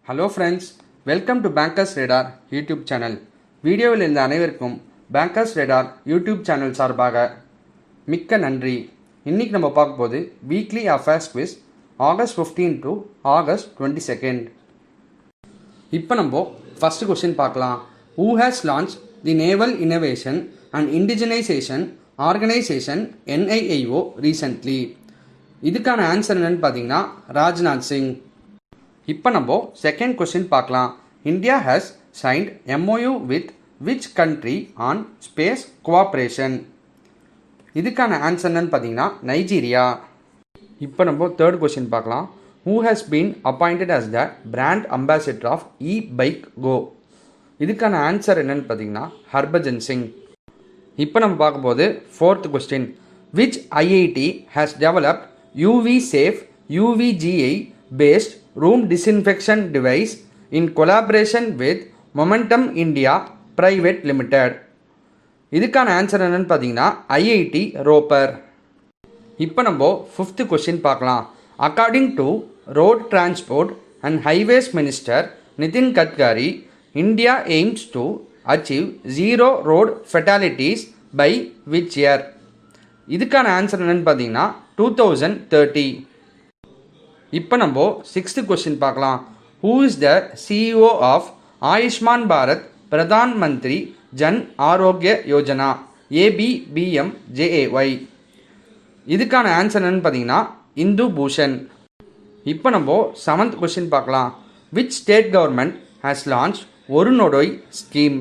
Hello friends, welcome to bankers Radar YouTube channel. வீடியோவில் இருந்த அனைவருக்கும் பேங்கர்ஸ் ரேடார் யூடியூப் சேனல் சார்பாக மிக்க நன்றி. இன்றைக்கி நம்ம பார்க்க போது weekly affairs quiz August 15 to August 22. இப்போ நம்ம ஃபஸ்ட்டு கொஸ்டின் பார்க்கலாம். Who has launch the naval innovation and indigenisation organisation NIIO recently? இதுக்கான ஆன்சர் என்னன்னு பார்த்தீங்கன்னா ராஜ்நாத் சிங். இப்போ நம்ம செகண்ட் கொஸ்டின் பார்க்கலாம். India has signed MOU with which country on space cooperation? இதுக்கான ஆன்சர் என்னன்னு பார்த்தீங்கன்னா நைஜீரியா. இப்போ நம்ம தேர்ட் கொஸ்டின் பார்க்கலாம். Who has been appointed as the brand ambassador of e-bike கோ? இதுக்கான ஆன்சர் என்னன்னு பார்த்தீங்கன்னா ஹர்பஜன் சிங். இப்போ நம்ம பார்க்கும்போது fourth question. Which IIT has developed UV safe UVGI based room disinfection device in collaboration with Momentum India Private Limited? இதுக்கான answer என்னன்னு பார்த்தீங்கன்னா IIT Ropar. இப்போ நம்ம ஃபிஃப்த் கொஸ்டின் பார்க்கலாம். According to road transport and highways minister Nitin Gadkari, India aims to achieve zero road fatalities by which year? இதுக்கான answer என்னன்னு பார்த்தீங்கன்னா 2030. இப்போ நம்ம சிக்ஸ்த் கொஸ்டின் பார்க்கலாம். Who is the CEO of Ayushman Bharat Pradhan Mantri Jan Arogya Yojana ABBMJAY? இதுக்கான ஆன்சர் என்னன்னு பார்த்தீங்கன்னா இந்து பூஷன். இப்போ நம்ம செவன்த் கொஸ்டின் பார்க்கலாம். Which state government has launch ஒரு நொடோய் ஸ்கீம்?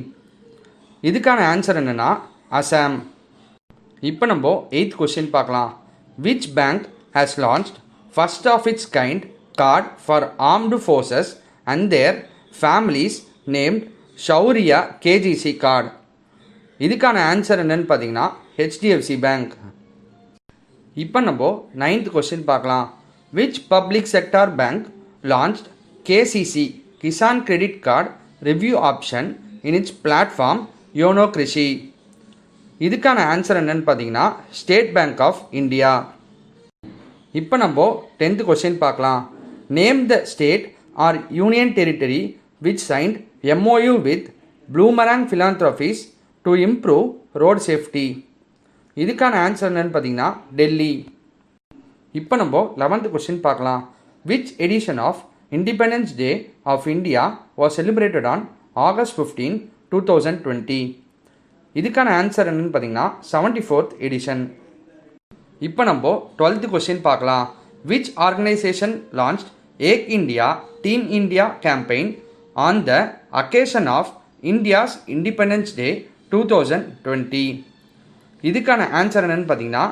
இதுக்கான ஆன்சர் என்னென்னா அசாம். இப்போ நம்ம எயித் கொஸ்டின் பார்க்கலாம். Which bank has launched first of its kind card for armed forces and their families named Shaurya KGC card? இதுக்கான ஆன்சர் என்னன்னு பார்த்தீங்கன்னா HDFC பேங்க். இப்போ நம்ம நைன்த் கொஸ்டின் பார்க்கலாம். Which public sector bank launched KCC Kisan credit card review option in it's platform YONO Krishi? இதுக்கான answer என்னன்னு பார்த்தீங்கன்னா state bank of India. இப்போ நம்ம 10th கொஸ்டின் பார்க்கலாம். Name the state or union territory which signed MOU with Bloomberg philanthropies to improve road safety? இதுக்கான answer என்னன்னு பார்த்தீங்கன்னா டெல்லி. இப்போ நம்ம 11th கொஸ்டின் பார்க்கலாம். Which edition of independence day of India was celebrated on August 15, 2020? இதுக்கான answer என்னன்னு பார்த்தீங்கன்னா 74th edition. இப்போ நம்ம 12th கொஸ்டின் பார்க்கலாம். Which organisation launched Ek India team India campaign on the occasion of India's Independence டே 2020? இதுக்கான answer என்னன்னு பார்த்தீங்கன்னா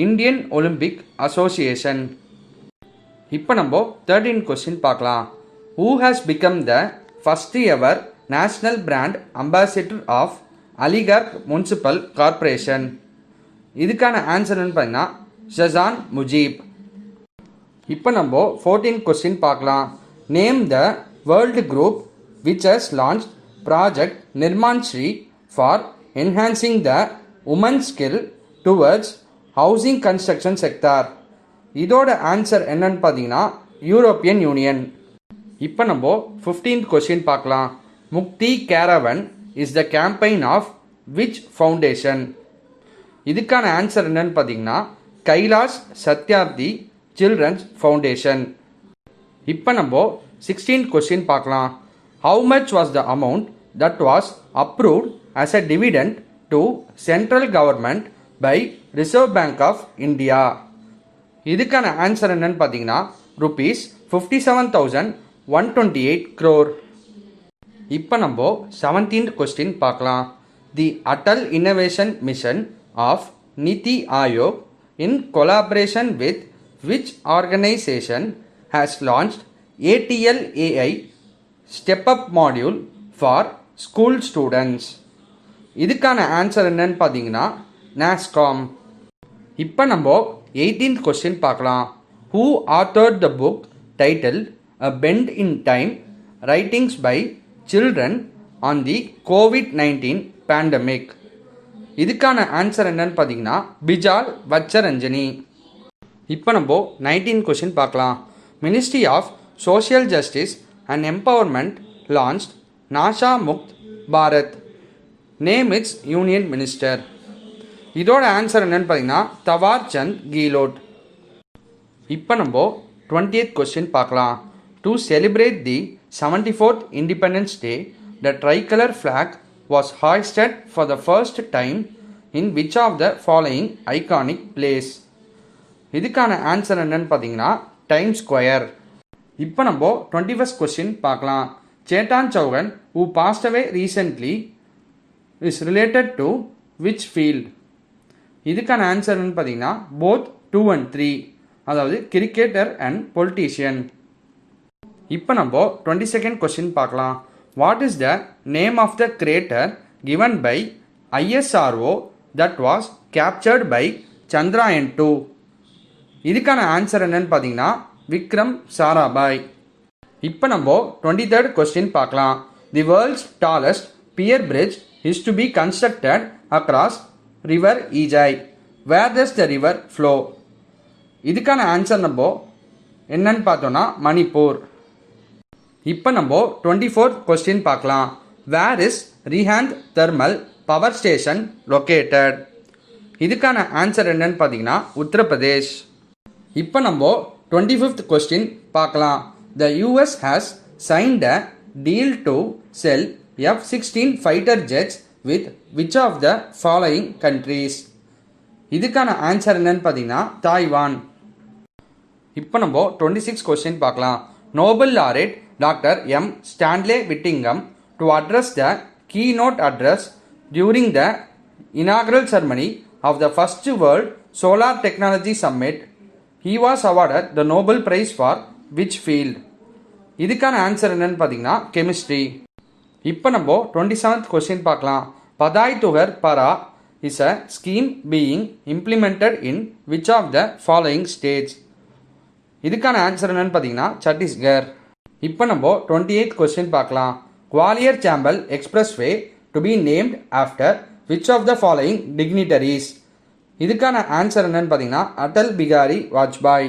இந்தியன் ஒலிம்பிக் அசோசியேஷன். இப்போ நம்ம 13th கொஸ்டின் பார்க்கலாம். Who has become the first ever national brand ambassador of Aligarh municipal corporation? இதுக்கான answer பார்த்தீங்கன்னா ஷசான் முஜீப். இப்போ நம்ம 14th கொஸ்டின் பார்க்கலாம். Name the world group which has launch project Nirman Shri for enhancing the women skill towards housing construction sector? இதோட answer என்னன்னு பார்த்தீங்கன்னா European union. இப்போ நம்ம 15th கொஸ்டின் பார்க்கலாம். Mukti caravan is the campaign of which foundation? இதுக்கான answer என்னன்னு பார்த்தீங்கன்னா கைலாஷ் சத்யார்த்தி சில்ட்ரன்ஸ் ஃபவுண்டேஷன். இப்போ நம்ம 16th கொஸ்டின் பார்க்கலாம். How much was the amount that was approved as a dividend to central government by Reserve Bank of India? இதுக்கான answer என்னன்னு பார்த்தீங்கன்னா rupees 57,128 crore. இப்போ நம்ம 17th கொஸ்டின் பார்க்கலாம். The Atal innovation mission of Niti Aayog in collaboration with which organization has launched ATL AI Step Up module for school students? இதுக்கான answer என்னன்னு பார்த்தீங்கன்னா NASSCOM. இப்போ நம்ம 18th கொஸ்டின் பார்க்கலாம். Who authored the book titled A Bend in Time Writings by Children on the COVID-19 Pandemic? இதுக்கான answer என்னன்னு பார்த்தீங்கன்னா பிஜால் வச்சரஞ்சனி. இப்போ நம்ம 19th கொஸ்டின் பார்க்கலாம். Ministry of social justice and Empowerment launched Nasha Mukt Bharat? Name its Union Minister. இதோட answer என்னன்னு பார்த்தீங்கன்னா தவார் சந்த் கீலோட். இப்போ நம்ம 20th கொஸ்டின் பார்க்கலாம். To celebrate the 74th Independence Day, the tricolor flag was hoisted for the first time in which of the following iconic place? இதுக்கான answer என்னன்னு பார்த்தீங்கன்னா time square. இப்போ நம்ம 21st கொஸ்டின் பார்க்கலாம். சேட்டான் Chauhan who passed away recently is related to which field? இதுக்கான ஆன்சர்னு பார்த்தீங்கன்னா both 2 and 3, அதாவது cricketer and politician. இப்போ நம்ம 22nd கொஸ்டின் பார்க்கலாம். What is the name of the crater given by ISRO that was captured by Chandrayaan 2? இதுக்கான answer என்னன்னு பார்த்தீங்கன்னா விக்ரம் சாராபாய். இப்போ நம்ம 23rd கொஸ்டின் பார்க்கலாம். The world's tallest pier bridge is to be constructed across river Ijai. Where does the river flow? இதுக்கான answer நம்ம என்னன்னு பார்த்தோன்னா மணிப்பூர். இப்போ நம்ம 24th கொஸ்டின் பார்க்கலாம். Where is Rihand thermal power station located? இதுக்கான ஆன்சர் என்னன்னு பார்த்தீங்கன்னா உத்தரப்பிரதேஷ். இப்போ நம்ம 25th கொஸ்டின் பார்க்கலாம். The US has signed a deal to sell F-16 fighter jets with which of the following countries? இதுக்கான ஆன்சர் என்னன்னு பார்த்தீங்கன்னா தாய்வான். இப்போ நம்ம 26th கொஸ்டின் பார்க்கலாம். Nobel laureate doctor M. Stanley Whittingham to address the keynote address during the inaugural ceremony of the first World Solar Technology Summit. He was awarded the Nobel Prize for which field? இதுக்கான answer என்னன்னு பார்த்தீங்கன்னா chemistry. இப்போ நம்ம 27th question பார்க்கலாம். Badhai Tuhar Para is a scheme being implemented in which of the following states? இதுக்கான answer என்னன்னு பார்த்தீங்கன்னா சத்தீஸ்கர். இப்போ நம்ம 28th கொஸ்டின் பார்க்கலாம். Gwalior Chambal expressway to be named after which of the following dignitaries? இதுக்கான ஆன்சர் என்னன்னு பார்த்தீங்கன்னா அடல் பிகாரி வாஜ்பாய்.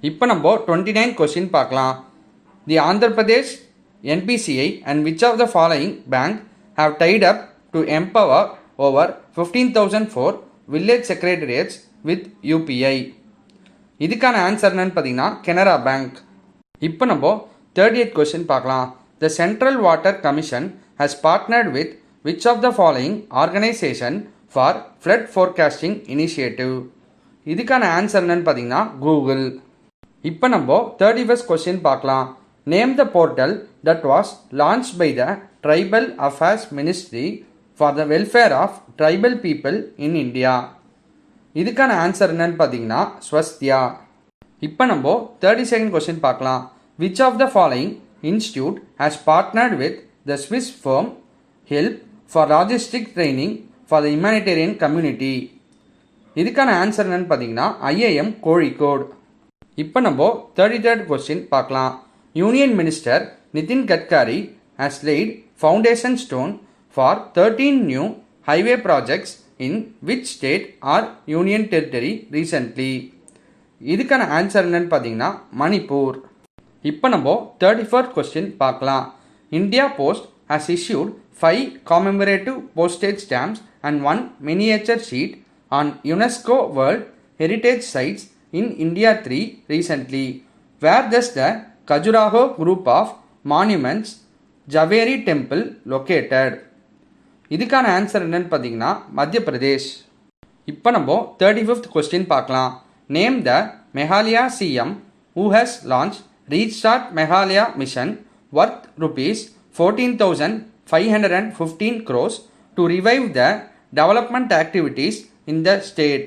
இப்போ நம்ம 29th கொஸ்டின் பார்க்கலாம். The Andhra Pradesh NPCI and which of the following bank have tied up to empower over 15,004 village secretariats with UPI? இதுக்கான answer என்னன்னு பார்த்தீங்கன்னா Canara bank. இப்போ நம்ம 30th கொஸ்டின் பார்க்கலாம். The central water commission has partnered with which of the following organization for flood forecasting initiative? இதுக்கான answer என்னன்னு பார்த்தீங்கன்னா Google. இப்போ நம்ம 31st கொஸ்டின் பார்க்கலாம். Name the portal that was launch by the tribal affairs ministry for the welfare of tribal people in India. இதுக்கான answer என்னன்னு பார்த்தீங்கன்னா ஸ்வஸ்தியா. இப்போ நம்ம 32nd கொஸ்டின் பார்க்கலாம். Which of the following institute has partnered with the Swiss firm help for logistic training for the humanitarian community? இதுக்கான answer என்னன்னு பார்த்தீங்கன்னா IIM Kozhikode. இப்போ நம்ம 33rd கொஸ்டின் பார்க்கலாம். Union minister Nitin Gadkari has laid foundation stone for 13 new highway projects in which state or union territory recently? இதுக்கான answer என்னன்னு பார்த்தீங்கன்னா மணிப்பூர். இப்போ நம்ம 34th கொஸ்டின் பார்க்கலாம். India post has issued 5 commemorative postage stamps and 1 miniature sheet on UNESCO World Heritage Sites in India 3 recently. Where does the Khajuraho group of monuments Javeri temple located? இதுக்கான answer என்னன்னு பார்த்தீங்கன்னா மத்திய பிரதேஷ். இப்போ நம்ம 35th question பார்க்கலாம். Name the Meghalaya CM who has launched Restart Meghalaya mission worth rupees 14,515 crores to revive the development activities in the state.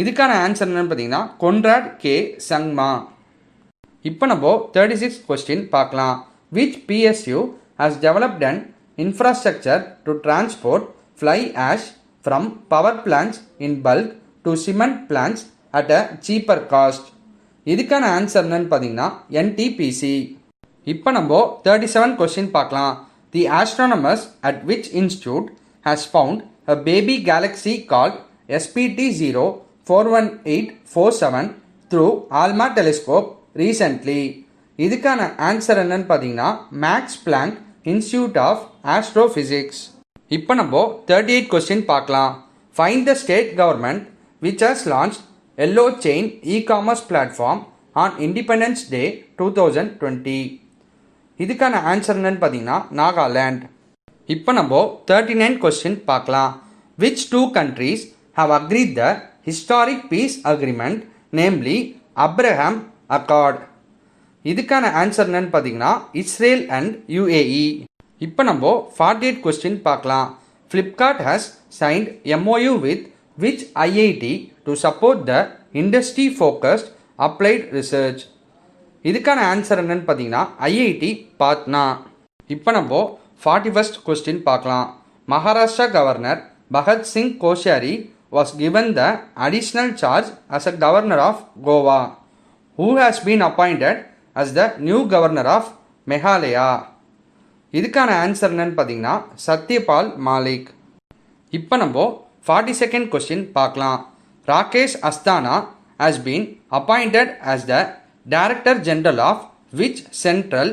இதுக்கான answer என்னன்னு பார்த்தீங்கன்னா கொன்ராட் K. சங்மா. இப்போ நம்ம 36th கொஸ்டின் பார்க்கலாம். Which PSU has developed an infrastructure to transport fly ash from power plants in bulk to cement plants at a cheaper cost? இதுக்கான answer என்னன்னு பார்த்தீங்கன்னா NTPC. இப்போ நம்ம 37 கொஸ்டின் பார்க்கலாம். The astronomers at which institute has found a baby galaxy called SPT-0 41847 through ALMA telescope recently? இதுக்கான answer என்னன்னு பார்த்தீங்கன்னா Max Planck institute of astrophysics. இப்போ நம்ம 38 கொஸ்டின் பார்க்கலாம். Find the state government which has launch yellow chain e-commerce platform on independence டே 2020. இதுக்கான answer என்னன்னு பார்த்தீங்கன்னா நாகாலாண்ட். இப்போ நம்ம 39 கொஸ்டின் பார்க்கலாம். Which 2 countries have agreed the historic peace agreement, namely Abraham Accord? இதுக்கான ஆன்சர் என்னன்னு பார்த்தீங்கன்னா இஸ்ரேல் அண்ட் UAE. இப்போ நம்ம 48 கொஸ்டின் பார்க்கலாம். Flipkart has signed MOU with which IIT to support the industry focused applied research? இதுக்கான answer என்னன்னு பார்த்தீங்கன்னா IIT Patna. இப்போ நம்ம 41st கொஸ்டின் பார்க்கலாம். Maharashtra governor Bhagat Singh Koshyari was given the additional charge as a governor of Goa. Who has been appointed as the new governor of Meghalaya? இதுக்கான answer என்னன்னு பார்த்தீங்கன்னா சத்யபால் மாலிக். இப்போ நம்ம 42nd கொஸ்டின் பார்க்கலாம். Rakesh Asthana has been appointed as the Director General of which Central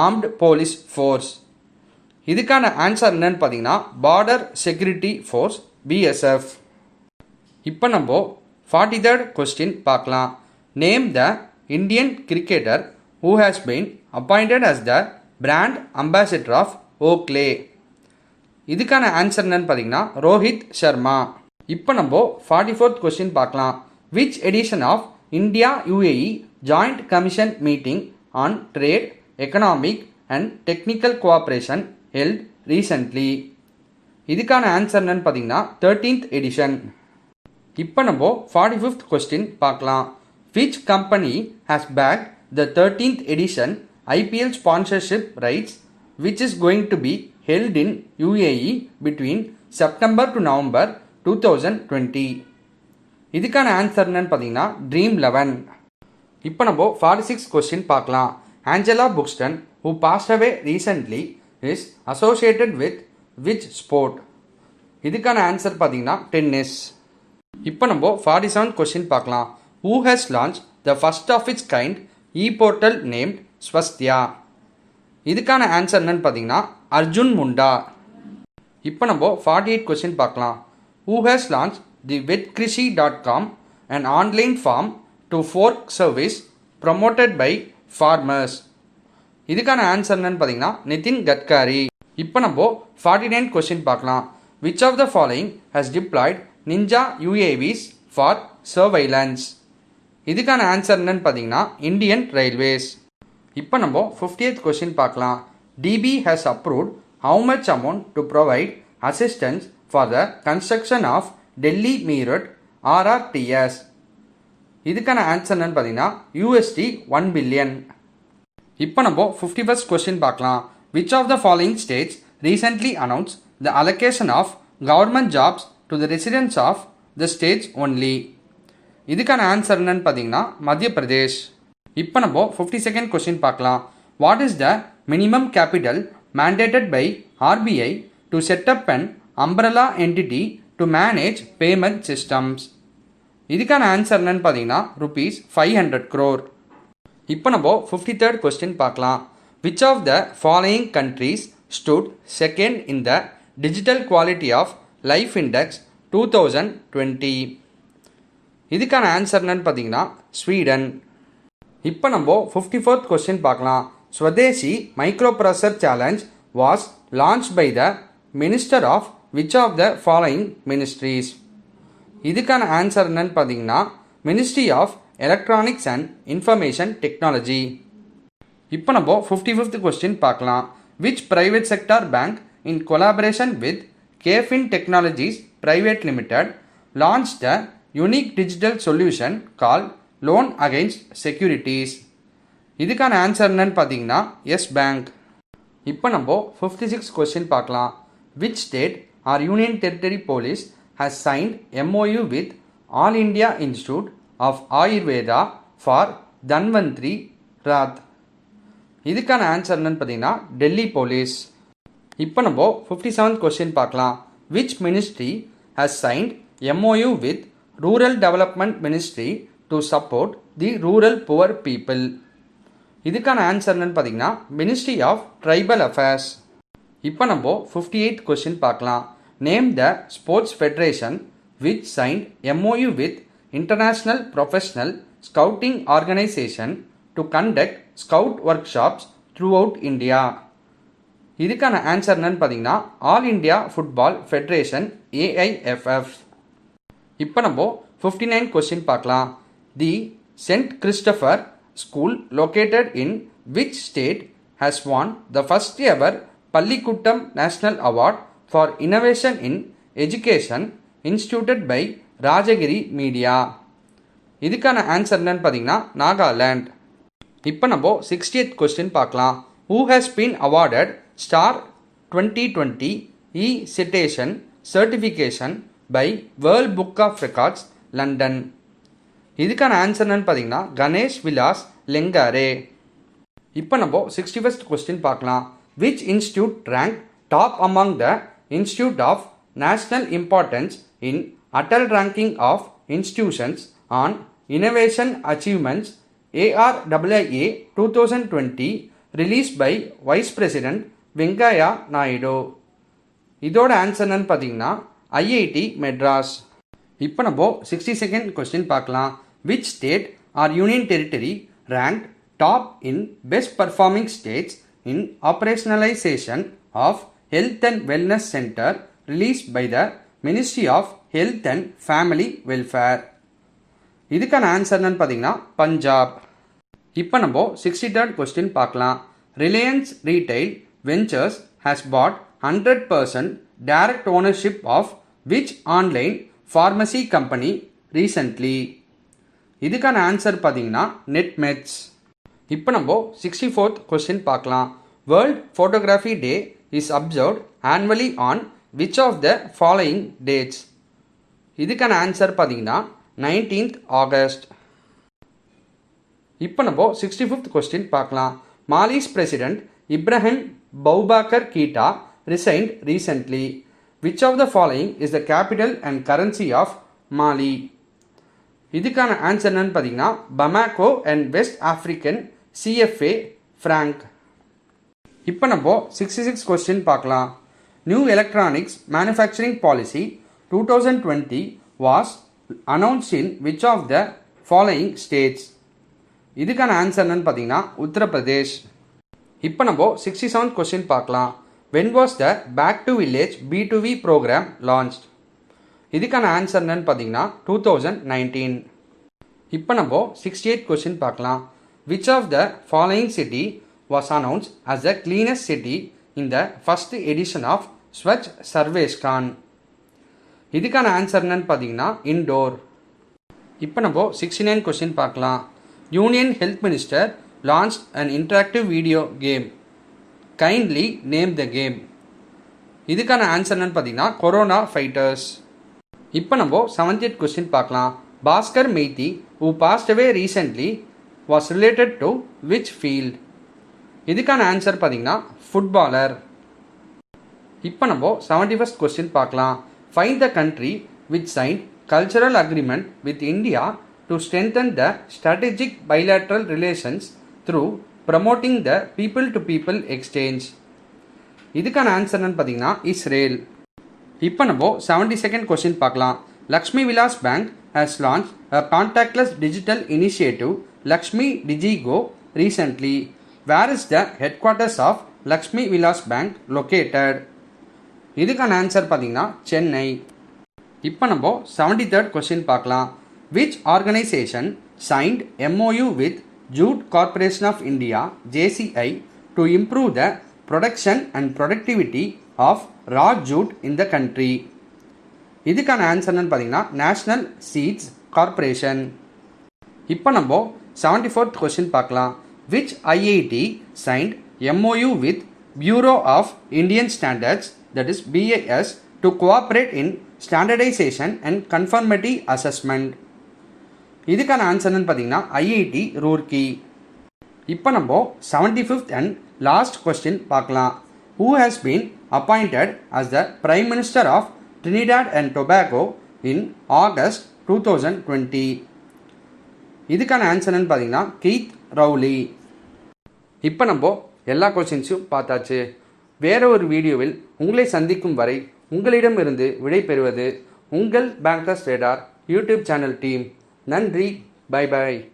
Armed Police Force? இதுக்கான answer என்னன்னு பார்த்தீங்கன்னா border security force BSF. இப்போ நம்ம 43rd கொஸ்டின் பார்க்கலாம். Name the Indian cricketer who has been appointed as the brand ambassador of Oakley. இதுக்கான answer என்னன்னு பார்த்தீங்கன்னா ரோஹித் சர்மா. இப்போ நம்ம 44th கொஸ்டின் பார்க்கலாம். Which edition of India UAE joint commission meeting on trade economic and technical cooperation held recently? இதுக்கான answer என்னன்னு பார்த்தீங்கன்னா 13th edition. இப்போ நம்ம 45th கொஸ்டின் பார்க்கலாம். Which company has bagged the 13th edition IPL sponsorship rights which is going to be held in UAE between September to November 2020? இதுக்கான answer என்னன்னு பார்த்தீங்கன்னா dream 11. இப்போ நம்ம 46 கொஸ்டின் பார்க்கலாம். Angela Buxton who passed away recently is associated with which sport? இதுக்கான answer பார்த்தீங்கன்னா tennis. இப்போ நம்ம 47 கொஸ்டின் பார்க்கலாம். Who has launched the first of its kind e-portal named Swasthya? இதுக்கான ஆன்சர் என்னன்னு பார்த்தீங்கன்னா அர்ஜுன் முண்டா. இப்போ நம்ம 48 கொஸ்டின் பார்க்கலாம். Who has launched the vetkrisi.com, an online farm to fork service promoted by farmers? இதுக்கான ஆன்சர் என்னன்னு பார்த்தீங்கன்னா நிதின் கட்காரி. இப்போ நம்ம 49 கொஸ்டின் பார்க்கலாம். Which of the following has deployed Ninja UAVs for surveillance? இதுக்கான ஆன்சர் என்னன்னு பார்த்தீங்கன்னா இந்தியன் ரயில்வேஸ். இப்போ நம்ம 50th கொஸ்டின் பார்க்கலாம். DB has approved how much amount to provide assistance for the construction of Delhi Meerut RRTS? இதுக்கான answer என்னன்னு பார்த்தீங்கன்னா $1 billion. இப்போ நம்ம 51st கொஸ்டின் பார்க்கலாம். Which of the following states recently announced the allocation of government jobs to the residents of the states only? இதுக்கான answer என்னன்னு பார்த்தீங்கன்னா மத்திய பிரதேஷ். இப்போ நம்ம 52nd கொஸ்டின் பார்க்கலாம். What is the minimum capital mandated by RBI to set up an umbrella entity to manage payment systems? இதுக்கான answer என்னன்னு பார்த்தீங்கன்னா ₹500 crore. இப்போ நம்ம 53rd கொஸ்டின் பார்க்கலாம். Which of the following countries stood second in the Digital Quality of Life Index 2020? இதுக்கான answer என்னன்னு பார்த்தீங்கன்னா Sweden. இப்போ நம்ம 54th கொஸ்டின் பார்க்கலாம். Swadeshi micro processor challenge was launch by the minister of which of the following ministries? இதுக்கான answer என்னன்னு பார்த்தீங்கன்னா ministry of electronics and information technology. இப்போ நம்ம 55th கொஸ்டின் பார்க்கலாம். Which private sector bank in collaboration with KFin technologies private limited launch the unique digital solution call loan against securities? இதுக்கான answer என்னன்னு பார்த்தீங்கன்னா Yes bank. இப்போ நம்ம 56 கொஸ்டின் பார்க்கலாம். Which state or union territory police has signed MOU with all India institute of Ayurveda for Dhanvantari Rath? இதுக்கான answer என்னன்னு பார்த்தீங்கன்னா Delhi police. இப்போ நம்ம 57th கொஸ்டின் பார்க்கலாம். Which ministry has signed MOU with rural development ministry to support the rural poor people? இதுக்கான answer என்னன்னு பார்த்தீங்கன்னா ministry of tribal affairs. இப்போ நம்ம 58th கொஸ்டின் பார்க்கலாம். Name the sports federation which signed MOU with international professional scouting organisation to conduct scout workshops throughout India. இதுக்கான answer என்னன்னு பார்த்தீங்கன்னா all India football federation AIFF. இப்போ நம்ம 59 question பார்க்கலாம். The saint Christopher school located in which state has won the first ever பள்ளிக்கூட்டம் national award for innovation in education instituted by Rajagiri media. இதுக்கான answer என்னன்னு பார்த்தீங்கன்னா நாகாலாண்ட். இப்போ நம்ம 60th கொஸ்டின் பார்க்கலாம். Who has been awarded star 2020 citation certification by world book of records London. இதுக்கான answer என்னன்னு பார்த்தீங்கன்னா கணேஷ் விலாஸ் லெங்காரே. இப்போ நம்ம 61st கொஸ்டின் பார்க்கலாம். Which institute rank top among the institute of national importance in Atal ranking of institutions on innovation achievements ARIIA 2020 release by vice president Venkaiah Naidu. இதோட answer என்னன்னு பார்த்தீங்கன்னா IIT Madras. இப்போ நம்ம 62nd கொஸ்டின் பார்க்கலாம். Which state or union territory rank top in best performing states in operationalisation of health and wellness centre release by the ministry of health and family welfare. இதுக்கான answer என்னன்னு பார்த்தீங்கன்னா பஞ்சாப். இப்போ நம்ம 63rd question பார்க்கலாம். Reliance Retail Ventures has bought 100% direct ownership of which online pharmacy company recently. இதுக்கான answer பார்த்தீங்கன்னா நெட்மெட்ஸ். இப்போ நம்ம 64th கொஸ்டின் பார்க்கலாம். World photography day is observed annually on which of the following dates. இதுக்கான ஆன்சர் பார்த்தீங்கன்னா 19th ஆகஸ்ட். இப்போ நம்ம 65th கொஸ்டின் பார்க்கலாம். Marles president Ibrahim பௌபாக்கர் கீட்டா resigned recently. Which of the following is the capital and currency of மாலி. இதுக்கான answer என்னன்னு பார்த்தீங்கன்னா Bamako and west African CFA Frank. இப்போ நம்ம 66 கொஸ்டின் பார்க்கலாம். New electronics manufacturing policy 2020 was announced in which of the following states. இதுக்கான answer என்னன்னு பார்த்தீங்கன்னா உத்தரப்பிரதேஷ். இப்போ நம்ம 67th கொஸ்டின் பார்க்கலாம். When was the back to village B2V programme launched. இதுக்கான ஆன்சர் என்னன்னு பார்த்தீங்கன்னா 2019. இப்போ நம்ம 68th கொஸ்டின் பார்க்கலாம். Which of the following city was announced as the cleanest city in the first edition of Swachh Survekshan. இதுக்கான ஆன்சர் என்னன்னு பார்த்தீங்கன்னா இண்டோர். இப்போ நம்ம 69 கொஸ்டின் பார்க்கலாம். Union health minister launched an interactive video game. Kindly name the game. இதுக்கான answer என்னன்னு பார்த்தீங்கன்னா corona fighters. இப்போ நம்ம 70th கொஸ்டின் பார்க்கலாம். Bhaskar மெய்தி who passed away recently was related to which field. இதுக்கான ஆன்சர் பார்த்தீங்கன்னா ஃபுட்பாலர். இப்போ நம்ம 71st கொஸ்டின் பார்க்கலாம். Find the country which signed cultural agreement with India to strengthen the strategic bilateral relations through promoting the people to people exchange. இதுக்கான answer என்னன்னு பார்த்தீங்கன்னா Israel. இப்போ நம்ம 72nd கொஸ்டின் பார்க்கலாம். Lakshmi Vilas bank has launched a contactless digital initiative Lakshmi DigiGo recently. Where is the headquarters of Lakshmi Vilas Bank located? இதுக்கான answer பார்த்தீங்கன்னா சென்னை. இப்போ நம்ம 73rd கொஸ்டின் பார்க்கலாம். Which organization signed MOU with Jute Corporation of India JCI to improve the production and productivity of raw jute in the country? இதுக்கான answer என்னன்னு பார்த்தீங்கன்னா national seeds corporation. இப்போ நம்ம 74th கொஸ்டின் பார்க்கலாம். Which IIT signed MOU with Bureau of Indian Standards that is BIS to cooperate in standardization and conformity assessment. இதுக்கான answer என்னன்னு பார்த்தீங்கன்னா IIT Roorkee. இப்போ நம்ம 75th and last கொஸ்டின் பார்க்கலாம். Who has been appointed as the Prime Minister of Trinidad and Tobago in August 2020. இதுக்கான answer என்னன்னு பார்த்தீங்கன்னா Keith ரவுலி. இப்போ நம்ம எல்லா கொஷின்ஸும் பார்த்தாச்சு. வேற ஒரு வீடியோவில் உங்களை சந்திக்கும் வரை உங்களிடமிருந்து விடை பெறுவது உங்கள் Bankers Radar YouTube channel team. நன்றி. பை பாய்.